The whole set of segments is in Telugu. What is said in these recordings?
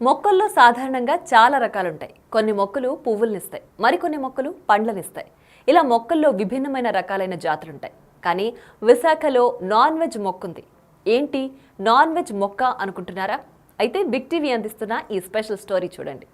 మొక్కల్లో సాధారణంగా చాలా రకాలుంటాయి. కొన్ని మొక్కలు పువ్వులనిస్తాయి, మరికొన్ని మొక్కలు పండ్లనిస్తాయి. ఇలా మొక్కల్లో విభిన్నమైన రకాలైన జాతులుంటాయి. కానీ విశాఖలో నాన్ వెజ్ మొక్కుంది. ఏంటి నాన్ వెజ్ మొక్క అనుకుంటున్నారా? అయితే బిగ్ టీవీ అందిస్తున్న ఈ స్పెషల్ స్టోరీ చూడండి.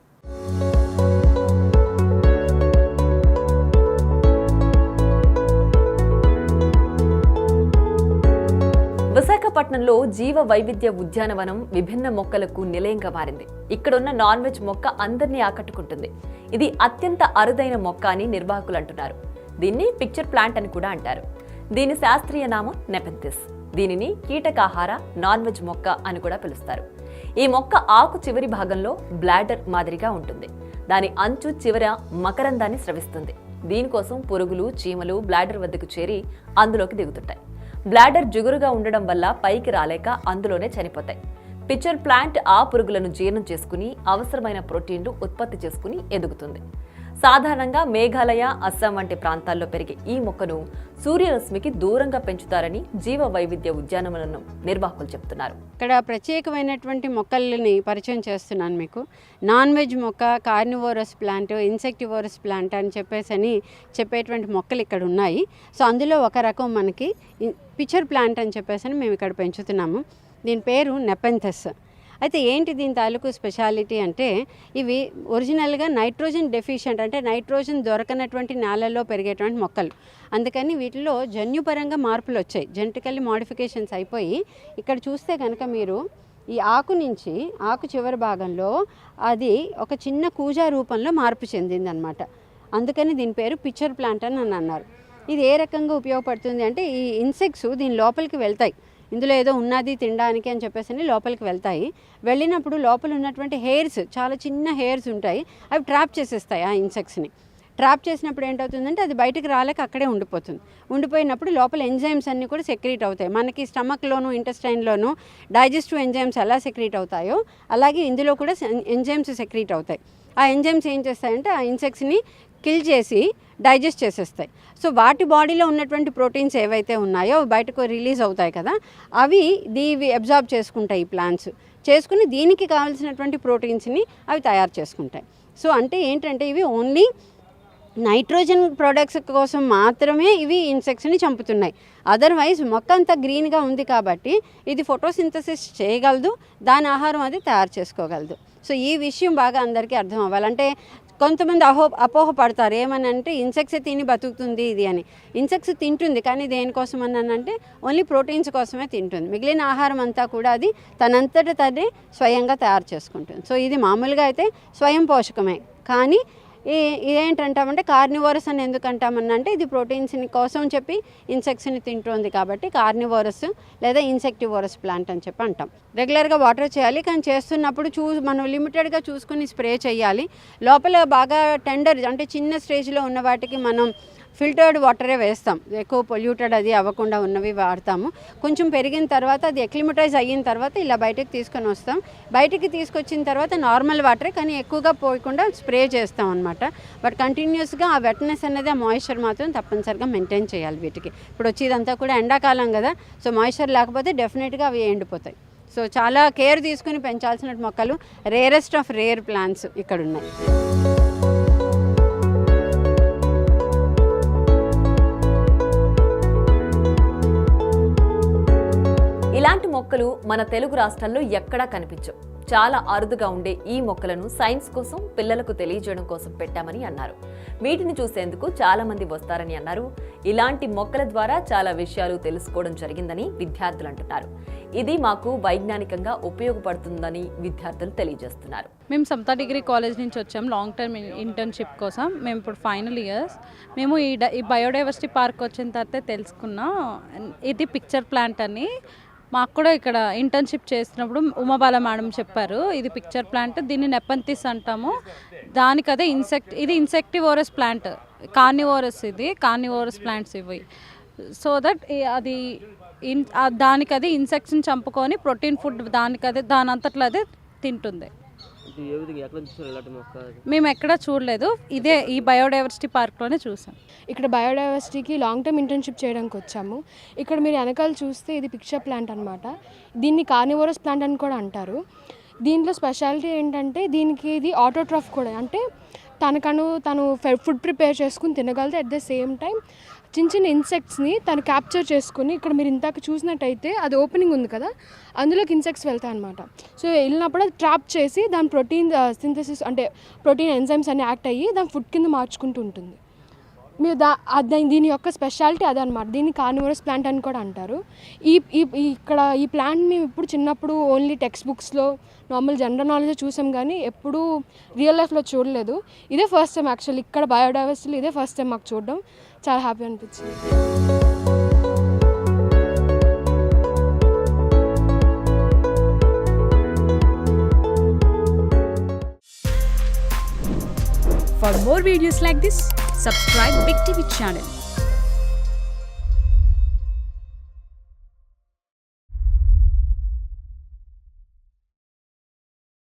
విశాఖపట్నంలో జీవ వైవిధ్య ఉద్యానవనం విభిన్న మొక్కలకు నిలయంగా మారింది. ఇక్కడున్న నాన్ వెజ్ మొక్క అందరినీ ఆకట్టుకుంటుంది. ఇది అత్యంత అరుదైన మొక్క అని నిర్వాహకులు అంటున్నారు. దీన్ని పిక్చర్ ప్లాంట్ అని కూడా అంటారు. దీని శాస్త్రీయ నామం నెపెంథిస్. దీనిని కీటకాహార నాన్ వెజ్ మొక్క అని కూడా పిలుస్తారు. ఈ మొక్క ఆకు చివరి భాగంలో బ్లాడర్ మాదిరిగా ఉంటుంది. దాని అంచు చివర మకరందాన్ని స్రవిస్తుంది. దీనికోసం పురుగులు, చీమలు బ్లాడర్ వద్దకు చేరి అందులోకి దిగుతుంటాయి. బ్లాడర్ జిగురుగా ఉండడం వల్ల పైకి రాలేక అందులోనే చనిపోతాయి. పిక్చర్ ప్లాంట్ ఆ పురుగులను జీర్ణం చేసుకుని అవసరమైన ప్రోటీన్లు ఉత్పత్తి చేసుకుని ఎదుగుతుంది. సాధారణంగా మేఘాలయ, అస్సాం వంటి ప్రాంతాల్లో పెరిగే ఈ మొక్కను సూర్యరశ్మికి దూరంగా పెంచుతారని జీవ వైవిధ్య ఉద్యానవనం నిర్వాహకులు చెప్తున్నారు. ఇక్కడ ప్రత్యేకమైనటువంటి మొక్కల్ని పరిచయం చేస్తున్నాను మీకు. నాన్ వెజ్ మొక్క, కార్నివోరస్ ప్లాంట్, ఇన్సెక్టివోరస్ ప్లాంట్ అని చెప్పేటువంటి మొక్కలు ఇక్కడ ఉన్నాయి. సో అందులో ఒక రకం మనకి పిక్చర్ ప్లాంట్ అని చెప్పేసి మేము ఇక్కడ పెంచుతున్నాము. దీని పేరు నెపెంథస్. అయితే ఏంటి దీని తాలూకు స్పెషాలిటీ అంటే, ఇవి ఒరిజినల్గా నైట్రోజన్ డెఫిషియెంట్, అంటే నైట్రోజన్ దొరకనటువంటి నేలల్లో పెరిగేటువంటి మొక్కలు. అందుకని వీటిలో జన్యుపరంగా మార్పులు వచ్చాయి, జెనెటికల్లీ మోడిఫికేషన్స్ అయిపోయి ఇక్కడ చూస్తే కనుక మీరు ఈ ఆకు నుంచి ఆకు చివరి భాగంలో అది ఒక చిన్న కూజా రూపంలో మార్పు చెందిందనమాట. అందుకని దీని పేరు పిక్చర్ ప్లాంట్ అని అన్నారు. ఇది ఏ రకంగా ఉపయోగపడుతుంది అంటే, ఈ ఇన్సెక్ట్స్ దీని లోపలికి వెళ్తాయి. ఇందులో ఏదో ఉన్నది తినడానికి అని చెప్పేసి లోపలికి వెళ్తాయి. వెళ్ళినప్పుడు లోపల ఉన్నటువంటి హెయిర్స్, చాలా చిన్న హెయిర్స్ ఉంటాయి, అవి ట్రాప్ చేసేస్తాయి ఆ ఇన్సెక్ట్స్ని. ట్రాప్ చేసినప్పుడు ఏంటవుతుందంటే అది బయటకు రాలేక అక్కడే ఉండిపోతుంది. ఉండిపోయినప్పుడు లోపల ఎంజైమ్స్ అన్నీ కూడా సెక్రీట్ అవుతాయి. మనకి స్టమక్లోను, ఇంటెస్టైన్లోను డైజెస్టివ్ ఎంజైమ్స్ ఎలా సెక్రీట్ అవుతాయో అలాగే ఇందులో కూడా ఎంజైమ్స్ సెక్రీట్ అవుతాయి. ఆ ఎంజైమ్స్ ఏం చేస్తాయంటే ఆ ఇన్సెక్ట్స్ని కిల్ చేసి డైజెస్ట్ చేసేస్తాయి. సో వాటి బాడీలో ఉన్నటువంటి ప్రోటీన్స్ ఏవైతే ఉన్నాయో బయటకు రిలీజ్ అవుతాయి కదా, అవి అబ్జార్బ్ చేసుకుంటాయి. ఈ ప్లాంట్స్ చేసుకుని దీనికి కావాల్సినటువంటి ప్రోటీన్స్ని అవి తయారు చేసుకుంటాయి. సో అంటే ఏంటంటే ఇవి ఓన్లీ నైట్రోజన్ ప్రొడక్ట్స్ కోసం మాత్రమే ఇవి ఇన్సెక్ట్స్ని చంపుతున్నాయి. అదర్వైజ్ మొక్క అంతా గ్రీన్గా ఉంది కాబట్టి ఇది ఫోటోసింథసిస్ చేయగలదు, దాని ఆహారం అది తయారు చేసుకోగలదు. సో ఈ విషయం బాగా అందరికీ అర్థం అవ్వాలంటే, కొంతమంది అపోహ పడతారు ఏమని అంటే ఇన్సెక్ట్స్ తిని బతుకుతుంది ఇది అని. ఇన్సెక్ట్స్ తింటుంది, కానీ దేనికోసం అని అంటే ఓన్లీ ప్రోటీన్స్ కోసమే తింటుంది. మిగిలిన ఆహారం అంతా కూడా అది తనంతట తనే స్వయంగా తయారు చేసుకుంటుంది. సో ఇది మామూలుగా అయితే స్వయం పోషకమే. కానీ ఇదేంటంటామంటే కార్నివోరస్ అని ఎందుకు అంటామన్నంటే, ఇది ప్రోటీన్స్ని కోసం చెప్పి ఇన్సెక్ట్స్ని తింటుంది కాబట్టి కార్నివోరస్ లేదా ఇన్సెక్టివోరస్ ప్లాంట్ అని చెప్పి అంటాం. రెగ్యులర్గా వాటర్ చేయాలి, కానీ చేస్తున్నప్పుడు మనం లిమిటెడ్గా చూసుకుని స్ప్రే చేయాలి. లోపల బాగా టెండర్ అంటే చిన్న స్టేజ్లో ఉన్న వాటికి మనం ఫిల్టర్డ్ వాటరే వేస్తాం, ఎక్కువ పొల్యూటెడ్ అది అవ్వకుండా ఉన్నవి వాడతాము. కొంచెం పెరిగిన తర్వాత అది ఎక్లిమటైజ్ అయిన తర్వాత ఇలా బయటకు తీసుకొని వస్తాం. బయటికి తీసుకొచ్చిన తర్వాత నార్మల్ వాటరే, కానీ ఎక్కువగా పోయకుండా స్ప్రే చేస్తాం అనమాట. బట్ కంటిన్యూస్గా ఆ వెట్నెస్ అనేది, ఆ మాయిశ్చర్ మాత్రం తప్పనిసరిగా మెయింటైన్ చేయాలి వీటికి. ఇప్పుడు వచ్చేదంతా కూడా ఎండాకాలం కదా, సో మాయిశ్చర్ లేకపోతే డెఫినెట్గా అవి ఎండిపోతాయి. సో చాలా కేర్ తీసుకుని పెంచాల్సిన మొక్కలు, రేరెస్ట్ ఆఫ్ రేర్ ప్లాంట్స్ ఇక్కడ ఉన్నాయి. ఇలాంటి మొక్కలు మన తెలుగు రాష్ట్రాల్లో ఎక్కడా కనిపించవు. చాలా అరుదుగా ఉండే ఈ మొక్కలను సైన్స్ కోసం, పిల్లలకు తెలియజేయడం కోసం పెట్టామని అన్నారు. వీటిని చూసేందుకు చాలా మంది వస్తారని అన్నారు. ఇలాంటి మొక్కల ద్వారా చాలా విషయాలు తెలుసుకోవడం జరిగిందని విద్యార్థులు అంటున్నారు. ఇది మాకు వైజ్ఞానికంగా ఉపయోగపడుతుందని విద్యార్థులు తెలియజేస్తున్నారు. మేము సమతా డిగ్రీ కాలేజ్ నుంచి వచ్చాము లాంగ్ టర్మ్ ఇంటర్న్షిప్ కోసం. మేము ఇప్పుడు ఫైనల్ ఇయర్స్. మేము ఈ బయోడైవర్సిటీ పార్క్ వచ్చిన తర్వాత తెలుసుకున్నాం ఇది పిక్చర్ ప్లాంట్ అని. మాకు కూడా ఇక్కడ ఇంటర్న్షిప్ చేస్తున్నప్పుడు ఉమాబాల మేడం చెప్పారు, ఇది పిక్చర్ ప్లాంట్, దీన్ని నెపెంథిస్ అంటాము. దానికదే ఇది ఇన్సెక్టివోరస్ ప్లాంట్, కార్నివోరస్, ఇది కార్నివోరస్ ప్లాంట్స్ ఇవి. సో దట్ అది దానికది ఇన్సెక్ట్స్ని చంపుకొని ప్రోటీన్ ఫుడ్ దాని అంతట్లో అదే తింటుంది. మేము ఎక్కడ చూడలేదు, ఇదే ఈ బయోడైవర్సిటీ పార్క్లోనే చూసాం. ఇక్కడ బయోడైవర్సిటీకి లాంగ్ టర్మ్ ఇంటర్న్షిప్ చేయడానికి వచ్చాము. ఇక్కడ మీరు వెనకాల చూస్తే ఇది పిక్చర్ ప్లాంట్ అనమాట. దీన్ని కార్నివోరస్ ప్లాంట్ అని కూడా అంటారు. దీంట్లో స్పెషాలిటీ ఏంటంటే దీనికి ఇది ఆటోట్రఫ్ కూడా, అంటే తను ఫుడ్ ప్రిపేర్ చేసుకుని తినగలదు. అట్ ద సేమ్ టైం చిన్న చిన్న ఇన్సెక్ట్స్ని తను క్యాప్చర్ చేసుకుని, ఇక్కడ మీరు ఇందాక చూసినట్టయితే అది ఓపెనింగ్ ఉంది కదా, అందులోకి ఇన్సెక్ట్స్ వెళ్తాయి అనమాట. సో వెళ్ళినప్పుడు అది ట్రాప్ చేసి దాని ప్రోటీన్ సింథసిస్, అంటే ప్రోటీన్ ఎంజైమ్స్ అన్ని యాక్ట్ అయ్యి దాని ఫుడ్ కింద మార్చుకుంటూ ఉంటుంది. మీరు దీని యొక్క స్పెషాలిటీ అదనమాట. దీన్ని కార్నివోరస్ ప్లాంట్ అని కూడా అంటారు. ఈ ప్లాంట్ మేము ఇప్పుడు చిన్నప్పుడు ఓన్లీ టెక్స్ట్ బుక్స్లో నార్మల్ జనరల్ నాలెడ్జ్ చూసాం, కానీ ఎప్పుడూ రియల్ లైఫ్లో చూడలేదు. ఇదే ఫస్ట్ టైం యాక్చువల్లీ ఇక్కడ బయోడైవర్సిటీలో ఇదే ఫస్ట్ టైం మాకు చూడడం. చాలా హ్యాపీ అనిపించింది. For more videos like this, subscribe Big TV channel.